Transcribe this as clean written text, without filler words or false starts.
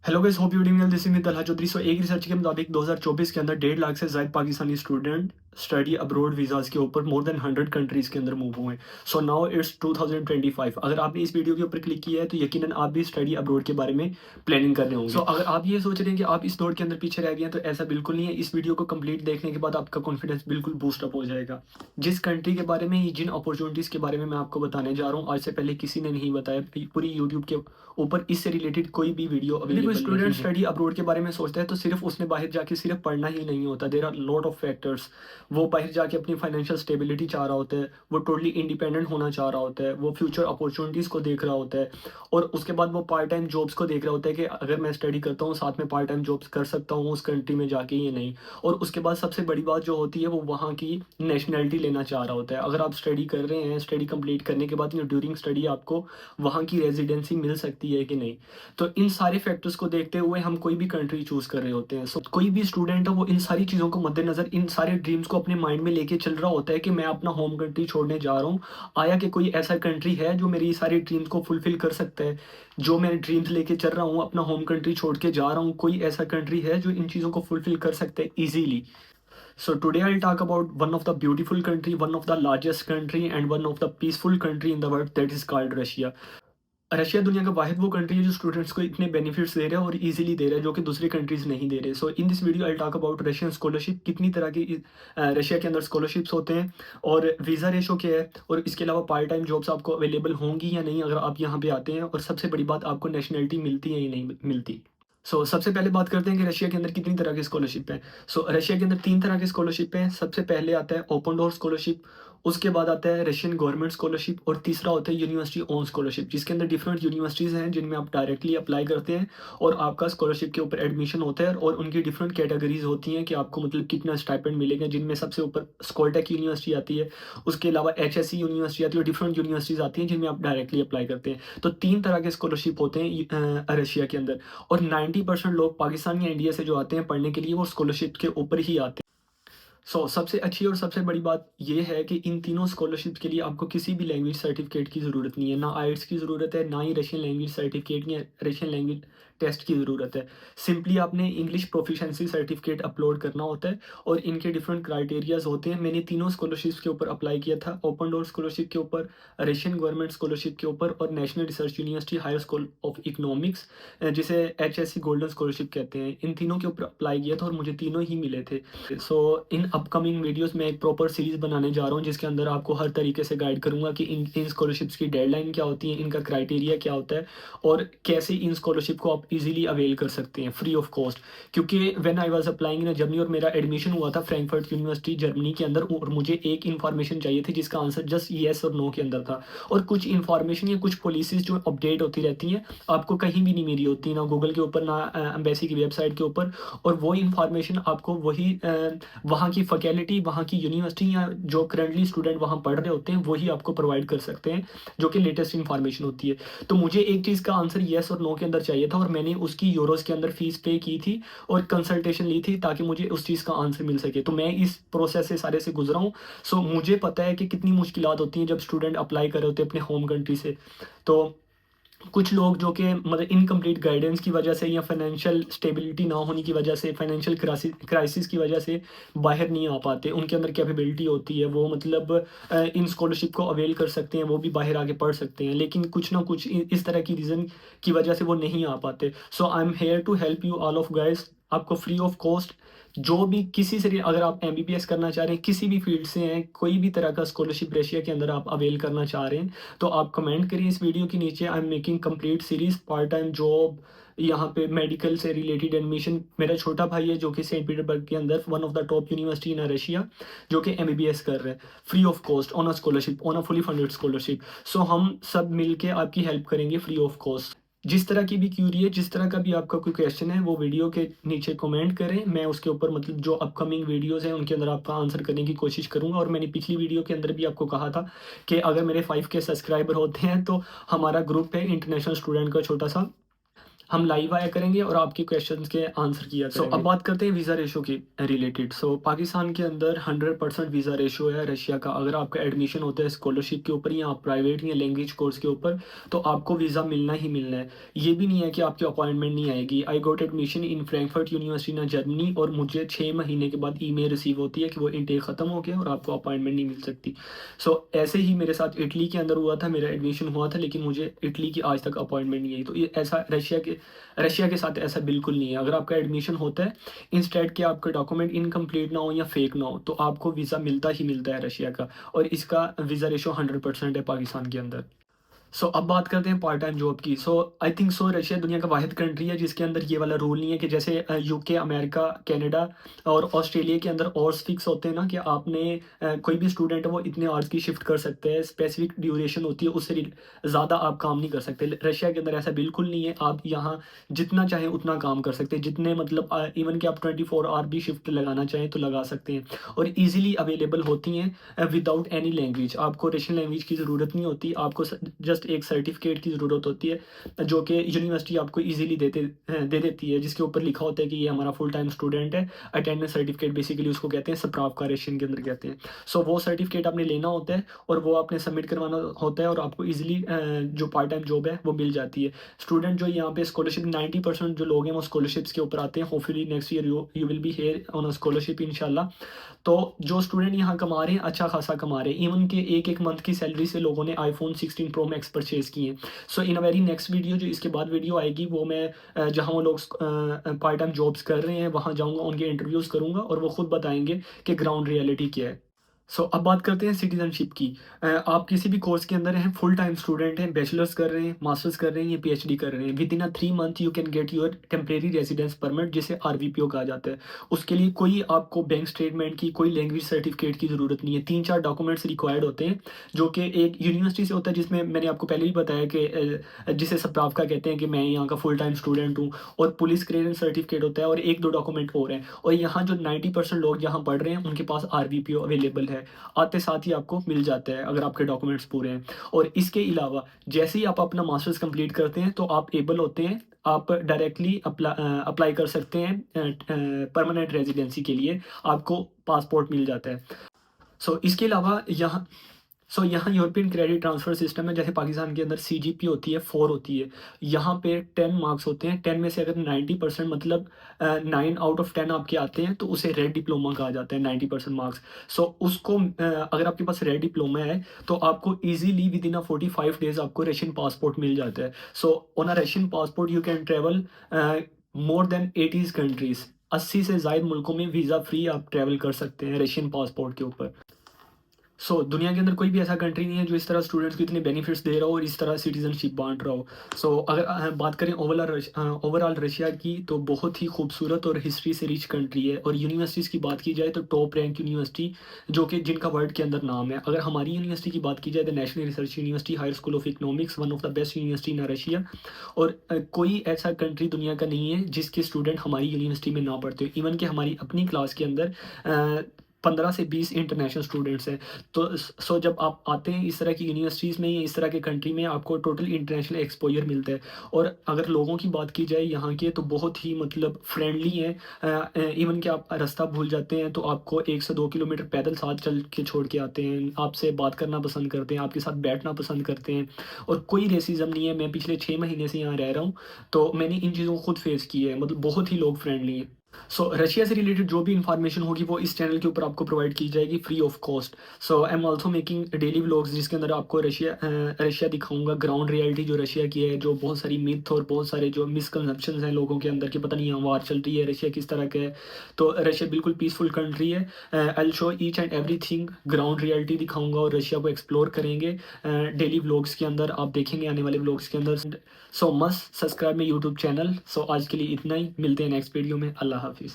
Hello guys, hope you doing well. This is me Talha Chaudhary. एक research के मुताबिक 2024 के अंदर 1.5 लाख से ज़ायद Pakistani student study abroad visas के ऊपर मोर देन 100 कंट्रीज़ के अंदर मूव हुए हैं। So now it's 2025। अगर आपने इस वीडियो के ऊपर क्लिक किया है तो यकीनन आप भी स्टडी अब्रॉड के बारे में प्लानिंग कर रहे होंगे। अगर आप ये सोच रहे हैं कि आप इस दौड़ के अंदर पीछे रह गए हैं तो ऐसा बिल्कुल नहीं है। इस वीडियो को कंप्लीट देखने के बाद आपका कॉन्फिडेंस बिल्कुल बूस्ट अप हो जाएगा। जिस कंट्री के बारे में, जिन अपॉर्चुनिटीज़ के बारे में मैं आपको बताने जा रहा हूँ, आज से पहले किसी ने नहीं बताया। पूरी यूट्यूब के ऊपर इससे रिलेटेड कोई भी वीडियो अवेलेबल नहीं है। स्टूडेंट स्टडी अब्रॉड के बारे में सोचता है तो सिर्फ उसने बाहर जाके सिर्फ पढ़ना ही नहीं होता। There are lot of factors. वो बाहर जाके अपनी फाइनेंशियल स्टेबिलिटी चाह रहा होता है, वो टोटली इंडिपेंडेंट होना चाह रहा होता है, वो फ्यूचर अपॉर्चुनिटीज़ को देख रहा होता है, और उसके बाद वो पार्ट टाइम जॉब्स को देख रहा होता है कि अगर मैं स्टडी करता हूँ साथ में पार्ट टाइम जॉब्स कर सकता हूँ उस कंट्री में जाके या नहीं। और उसके बाद सबसे बड़ी बात जो होती है वो वहाँ की नेशनैलिटी लेना चाह रहा होता है। अगर आप स्टडी कर रहे हैं, स्टडी कंप्लीट करने के बाद ड्यूरिंग स्टडी आपको वहाँ की रेजिडेंसी मिल सकती है कि नहीं। तो इन सारे फैक्टर्स को देखते हुए हम कोई भी कंट्री चूज कर रहे होते हैं। कोई भी स्टूडेंट है वो इन सारी चीज़ों को मद्देनजर, इन सारे ड्रीम्स को अपने माइंड में लेके चल रहा होता है कि मैं अपना होम कंट्री छोड़ने जा रहा हूँ। आया कि कोई ऐसा कंट्री है जो मेरी सारी ड्रीम्स को फुलफिल कर सकता है। जो मैं ड्रीम्स लेके चल रहा हूँ, अपना होम कंट्री छोड़ के जा रहा हूँ, कोई ऐसा कंट्री है जो इन चीज़ों को फुलफिल कर सकता है easily. So today I'll talk about one of the beautiful country, one of the largest country and one of the peaceful country in the world, that is called Russia। Russia दुनिया का वाहिद वो country है जो students को इतने benefits दे रहा है और इजीली दे रहा है जो कि दूसरी कंट्रीज नहीं दे रहे। So in this video I talk about Russian scholarship, कितनी तरह की रशिया के अंदर स्कॉलरशिप्स होते हैं, और वीज़ा रेशो क्या है, और इसके अलावा पार्ट टाइम जॉब्स आपको अवेलेबल होंगी या नहीं अगर आप यहाँ पे आते हैं, और सबसे बड़ी बात, आपको नेशनलिटी मिलती है या नहीं मिलती। सबसे पहले बात करते हैं कि रशिया के अंदर कितनी तरह की स्कॉलरशिप है। रशिया के अंदर 3 तरह की स्कॉलरशिप है। सबसे पहले आता है ओपन डोर स्कॉलरशिप, उसके बाद आता है रशियन गवर्नमेंट स्कॉलरशिप, और तीसरा होता है यूनिवर्सिटी ओन स्कॉलरशिप, जिसके अंदर डिफरेंट यूनिवर्सिटीज़ हैं जिनमें आप डायरेक्टली अप्लाई करते हैं और आपका स्कॉलरशिप के ऊपर एडमिशन होता है, और उनकी डिफरेंट कैटेगरीज होती हैं कि आपको मतलब कितना स्टाइपेंड मिलेगा, जिनमें सबसे ऊपर स्कॉलटेक यूनिवर्सिटी आती है, उसके अलावा एचएससी यूनिवर्सिटी आती है, और डिफरेंट यूनिवर्सिटीज़ आती हैं जिनमें आप डायरेक्टली अप्लाई करते हैं। तो 3 तरह के स्कॉलरशिप होते हैं रशिया के अंदर, और 90% लोग पाकिस्तान या इंडिया से जो आते हैं पढ़ने के लिए वो स्कॉलरशिप के ऊपर ही आते हैं। सबसे अच्छी और सबसे बड़ी बात ये है कि इन तीनों स्कॉलरशिप के लिए आपको किसी भी लैंग्वेज सर्टिफिकेट की ज़रूरत नहीं है। ना आइल्स की ज़रूरत है, ना ही रशियन लैंग्वेज सर्टिफिकेट या रशियन लैंग्वेज टेस्ट की ज़रूरत है। सिंपली आपने इंग्लिश प्रोफिशिएंसी सर्टिफिकेट अपलोड करना होता है, और इनके डिफरेंट क्राइटेरियाज होते हैं। मैंने तीनों स्कॉलरशिप्स के ऊपर अप्लाई किया था, ओपन डोर स्कॉलरशिप के ऊपर, रशियन गवर्नमेंट स्कॉलरशिप के ऊपर, और national research university higher school of economics, जिसे एचएससी गोल्डन स्कॉलरशिप कहते हैं। इन तीनों के ऊपर अप्लाई किया था और मुझे तीनों ही मिले थे। इन अपकमिंग वीडियोस में एक प्रॉपर सीरीज बनाने जा रहा हूँ जिसके अंदर आपको हर तरीके से गाइड करूंगा कि इन स्कॉलरशिप्स की डेडलाइन क्या होती है, इनका क्राइटेरिया क्या होता है, और कैसे इन स्कॉलरशिप को आप इजीली अवेल कर सकते हैं फ्री ऑफ कॉस्ट। क्योंकि when I was applying in Germany, और मेरा एडमिशन हुआ था फ्रैंकफर्ट यूनिवर्सिटी जर्मनी के अंदर, और मुझे एक इन्फॉर्मेशन चाहिए थी जिसका आंसर जस्ट येस और नो के अंदर था। और कुछ इन्फॉर्मेशन या कुछ पॉलिसीज जो अपडेट होती रहती हैं आपको कहीं भी नहीं मिली होती, ना गूगल के ऊपर, ना एम्बेसी की वेबसाइट के ऊपर। और वो इन्फॉर्मेशन आपको वही वहाँ की फैकल्टी, वहाँ की यूनिवर्सिटी, या जो करंटली स्टूडेंट वहाँ पढ़ रहे होते हैं वही आपको प्रोवाइड कर सकते हैं, जो कि लेटेस्ट इन्फॉर्मेशन होती है। तो मुझे एक चीज़ का आंसर येस और नो के अंदर चाहिए था, और मैंने उसकी यूरोस के अंदर फीस पे की थी और कंसल्टेशन ली थी ताकि मुझे उस चीज़ का आंसर मिल सके। तो मैं इस प्रोसेस से सारे से गुजरा हूँ। मुझे पता है कि कितनी मुश्किलात होती हैं जब स्टूडेंट अप्लाई कर रहे होते हैं अपने होम कंट्री से। तो कुछ लोग जो कि मतलब इनकम्प्लीट गाइडेंस की वजह से, या फाइनेंशियल स्टेबिलिटी ना होने की वजह से, फाइनेंशियल क्राइसिस की वजह से बाहर नहीं आ पाते। उनके अंदर कैपेबिलिटी होती है, वो मतलब इन स्कॉलरशिप को अवेल कर सकते हैं, वो भी बाहर आके पढ़ सकते हैं, लेकिन कुछ ना कुछ इस तरह की रीज़न की वजह से वो नहीं आ पाते। I am here to help you all of guys. आपको फ्री ऑफ कॉस्ट जो भी किसी से, अगर आप एमबीबीएस करना चाह रहे हैं, किसी भी फील्ड से हैं, कोई भी तरह का स्कॉलरशिप रशिया के अंदर आप अवेल करना चाह रहे हैं, तो आप कमेंट करिए इस वीडियो के नीचे। I am making complete series, part time job, यहाँ पे मेडिकल से रिलेटेड एडमिशन। मेरा छोटा भाई है जो कि सेंट पीटर्सबर्ग के अंदर one of the top university in Russia, जो कि एमबीबीएस कर रहे हैं free of cost on a scholarship, on a fully funded scholarship. हम सब मिलके आपकी हेल्प करेंगे फ्री ऑफ कॉस्ट। जिस तरह की भी क्यूरी है, जिस तरह का भी आपका कोई क्वेश्चन है, वो वीडियो के नीचे कमेंट करें। मैं उसके ऊपर मतलब जो अपकमिंग वीडियोस हैं उनके अंदर आपका आंसर करने की कोशिश करूंगा। और मैंने पिछली वीडियो के अंदर भी आपको कहा था कि अगर मेरे 5K सब्सक्राइबर होते हैं तो हमारा ग्रुप है इंटरनेशनल स्टूडेंट का छोटा सा, हम लाइव आया करेंगे और आपके क्वेश्चंस के आंसर किया करेंगे। अब बात करते हैं वीज़ा रेशो की रिलेटेड। पाकिस्तान के अंदर 100% वीज़ा रेशो है रशिया का। अगर आपका एडमिशन होता है स्कॉलरशिप के ऊपर या प्राइवेट या लैंग्वेज कोर्स के ऊपर, तो आपको वीज़ा मिलना ही मिलना है। ये भी नहीं है कि आपकी अपॉइंटमेंट नहीं आएगी। I got admission in Frankfurt university in Germany, और मुझे 6 महीने के बाद ईमेल रिसीव होती है कि वो इंटेक ख़त्म हो गया और आपको अपॉइंटमेंट नहीं मिल सकती। ऐसे ही मेरे साथ इटली के अंदर हुआ था, मेरा एडमिशन हुआ था, लेकिन मुझे इटली की आज तक अपॉइंटमेंट नहीं आई। तो ये ऐसा रशिया के साथ ऐसा बिल्कुल नहीं है। अगर आपका एडमिशन होता है, इंस्टेड कि आपका डॉक्यूमेंट इनकम्प्लीट ना हो या फेक ना हो, तो आपको वीज़ा मिलता ही मिलता है रशिया का, और इसका वीज़ा रेशो 100% है पाकिस्तान के अंदर। अब बात करते हैं पार्ट टाइम जॉब की। आई थिंक रशिया दुनिया का वाहिद कंट्री है जिसके अंदर ये वाला रूल नहीं है कि जैसे यूके, अमेरिका, कनाडा और ऑस्ट्रेलिया के अंदर आवर्स फिक्स होते हैं ना, कि आपने कोई भी स्टूडेंट है वो इतने आवर्स की शिफ्ट कर सकते हैं, स्पेसिफिक ड्यूरेशन होती है, उससे ज़्यादा आप काम नहीं कर सकते। रशिया के अंदर ऐसा बिल्कुल नहीं है। आप यहाँ जितना चाहें उतना काम कर सकते हैं, जितने मतलब इवन कि आप 24 आवर भी शिफ्ट लगाना चाहें तो लगा सकते हैं, और ईजिली अवेलेबल होती हैं विदाउट एनी लैंग्वेज। आपको रशियन लैंग्वेज की ज़रूरत नहीं होती, आपको जस्ट एक सर्टिफिकेट की ज़रूरत होती है, जो कि यूनिवर्सिटी आपको ईजिली दे देती है, जिसके ऊपर लिखा होता है कि ये हमारा फुल टाइम स्टूडेंट है। अटेंडेंस सर्टिफिकेट बेसिकली उसको कहते हैं, स्प्रावका रशियन के अंदर कहते हैं। वो सर्टिफिकेट आपने लेना होता है और वो आपने सबमिट करवाना होता है, और आपको ईजिली जो पार्ट टाइम जॉब है वो मिल जाती है। स्टूडेंट जो यहाँ पे स्कॉलरशिप 90% जो लोग हैं वो स्कॉलरशिप्स के ऊपर आते हैं। Hopefully next year you will be here on a scholarship इंशाल्लाह। तो जो स्टूडेंट यहाँ कमा रहे हैं, अच्छा खासा कमा रहे हैं। इवन के एक मंथ की सैलरी से लोगों ने आईफोन 16 प्रो मैक्स परचेज़ किए हैं। इन अ वेरी नेक्स्ट वीडियो, जो इसके बाद वीडियो आएगी, वो मैं जहाँ वो लोग पार्ट टाइम जॉब्स कर रहे हैं वहाँ जाऊँगा, उनके इंटरव्यूज़ करूँगा, और वो खुद बताएँगे कि ग्राउंड रियलिटी क्या है। अब बात करते हैं सिटीज़नशिप की। आप किसी भी कोर्स के अंदर हैं, फुल टाइम स्टूडेंट हैं, बैचलर्स कर रहे हैं, मास्टर्स कर रहे हैं या पीएचडी कर रहे हैं, within a 3 month you can get your temporary residence permit, जिसे आरवीपीओ कहा जाता है। उसके लिए कोई आपको बैंक स्टेटमेंट की, कोई लैंग्वेज सर्टिफिकेट की ज़रूरत नहीं है। 3-4 डॉक्यूमेंट्स रिक्वायर्ड होते हैं, जो कि एक यूनिवर्सिटी से होता है, जिसमें मैंने आपको पहले ही बताया कि जिसे स्प्रावका कहते हैं, कि मैं यहाँ का फुल टाइम स्टूडेंट हूँ, और पुलिस क्लियरेंस सर्टिफिकेट होता है, और 1-2 डॉक्यूमेंट और हैं। और यहाँ जो 90% लोग यहाँ पढ़ रहे हैं, उनके पास आरवीपीओ अवेलेबल है, आते साथ ही आपको मिल जाता है अगर आपके डॉक्यूमेंट्स पूरे हैं। और इसके अलावा जैसे ही आप अपना मास्टर्स कंप्लीट करते हैं, तो आप एबल होते हैं, आप डायरेक्टली अप्लाई कर सकते हैं परमानेंट रेजिडेंसी के लिए, आपको पासपोर्ट मिल जाता है। इसके अलावा यहाँ यूरोपियन क्रेडिट ट्रांसफ़र सिस्टम है। जैसे पाकिस्तान के अंदर सीजीपी होती है, 4 होती है। यहाँ पे 10 मार्क्स होते हैं। 10 में से अगर 90% मतलब 9 आउट ऑफ 10 आपके आते हैं, तो उसे रेड डिप्लोमा कहा जाता है, 90% मार्क्स। उसको अगर आपके पास रेड डिप्लोमा है, तो आपको ईज़िली विदिन अ 45 डेज़ आपको रशियन पासपोर्ट मिल जाता है। On a Russian passport you can travel more than 80 countries. 80 से ज़ायद मुल्कों में वीज़ा फ्री आप ट्रैवल कर सकते हैं रशियन पासपोर्ट के ऊपर। दुनिया के अंदर कोई भी ऐसा कंट्री नहीं है जो इस तरह स्टूडेंट्स को इतने बेनिफिट्स दे रहा हो और इस तरह सिटीजनशिप बांट रहा हो। अगर बात करें ओवरऑल रशिया की, तो बहुत ही खूबसूरत और हिस्ट्री से रिच कंट्री है। और यूनिवर्सिटीज़ की बात की जाए, तो टॉप रैंक यूनिवर्सिटी जो कि जिनका वर्ल्ड के अंदर नाम है। अगर हमारी यूनिवर्सिटी की बात की जाए, तो national research university higher school of economics, one of the best university in Russia. और कोई ऐसा कंट्री दुनिया का नहीं है जिसके स्टूडेंट हमारी यूनिवर्सिटी में ना पढ़ते हो। इवन कि हमारी अपनी क्लास के अंदर 15 से 20 इंटरनेशनल स्टूडेंट्स हैं। जब आप आते हैं इस तरह की यूनिवर्सिटीज़ में या इस तरह के कंट्री में, आपको टोटल इंटरनेशनल एक्सपोजर मिलता है। और अगर लोगों की बात की जाए यहाँ के, तो बहुत ही मतलब फ्रेंडली हैं। इवन कि आप रास्ता भूल जाते हैं, तो आपको 1 से 2 किलोमीटर पैदल साथ चल के छोड़ के आते हैं, आपसे बात करना पसंद करते हैं, आपके साथ बैठना पसंद करते हैं, और कोई रेसिज़्म नहीं है। मैं पिछले 6 महीने से यहाँ रह रहा हूँ, तो मैंने इन चीज़ों को खुद फेस की है। मतलब बहुत ही लोग फ्रेंडली हैं। रशिया से रिलेटेड जो भी इन्फॉर्मेशन होगी, वो इस चैनल के ऊपर आपको प्रोवाइड की जाएगी free of cost. I am also making daily vlogs, जिसके अंदर आपको रशिया दिखाऊंगा, ग्राउंड रियलिटी जो रशिया की है, जो बहुत सारी मिथ और बहुत सारे जो मिसकंसेप्शंस हैं लोगों के अंदर, कि पता नहीं यहाँ वार चल रही है, रशिया किस तरह का है। तो रशिया बिल्कुल पीसफुल कंट्री है। I will show each and everything, ground reality दिखाऊंगा, और रशिया को एक्सप्लोर करेंगे डेली व्लॉग्स के अंदर, आप देखेंगे आने वाले व्लॉग्स के अंदर। Must subscribe my YouTube channel. आज के लिए इतना ही, मिलते हैं नेक्स्ट वीडियो में। अल्लाह हाफिज़।